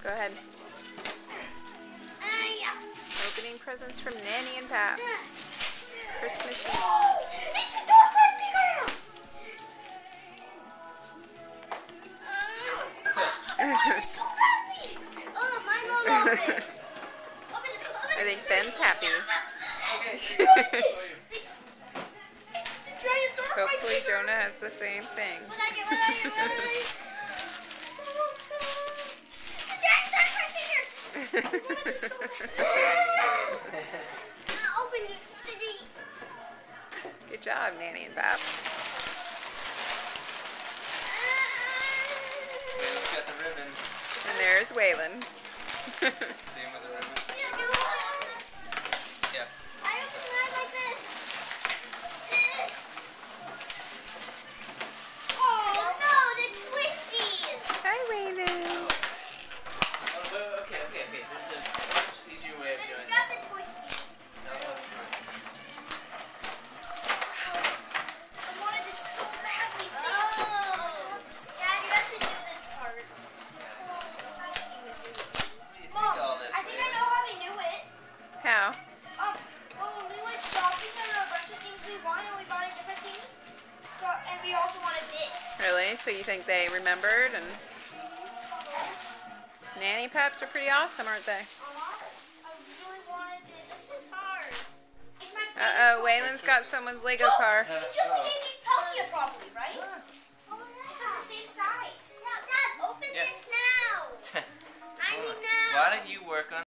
Go ahead. Opening presents from Nanny and Pap. Christmas Eve. It's a dark red bigger! It's so happy! Oh, mine won't open. I think Ben's happy. Hopefully Jonah has the same thing. Good job, Nanny and Pap. Waylon's got the ribbon. And there's Waylon. See him with the ribbon? Yeah. I open mine like this. Oh no, the twisties! Hi, Waylon. Oh, okay. There's a much easier way of doing Got this. the twisties. That one's fine. I wanted this so badly. Dad, you have to do this part. What do you Mom, think of all this, I think I Waylon? know how they knew it. How? When we went shopping, there were a bunch of things we wanted, and we bought a different thing. And we also wanted this. Really? So you think they remembered? And Nanny Paps are pretty awesome, aren't they? I really wanted this card. It's my Uh-oh, Waylon's got someone's Lego car. Just the Andy's Palkia probably, right? It's the same size. Now, Dad, open Yeah. this now. I need now. Why don't you work on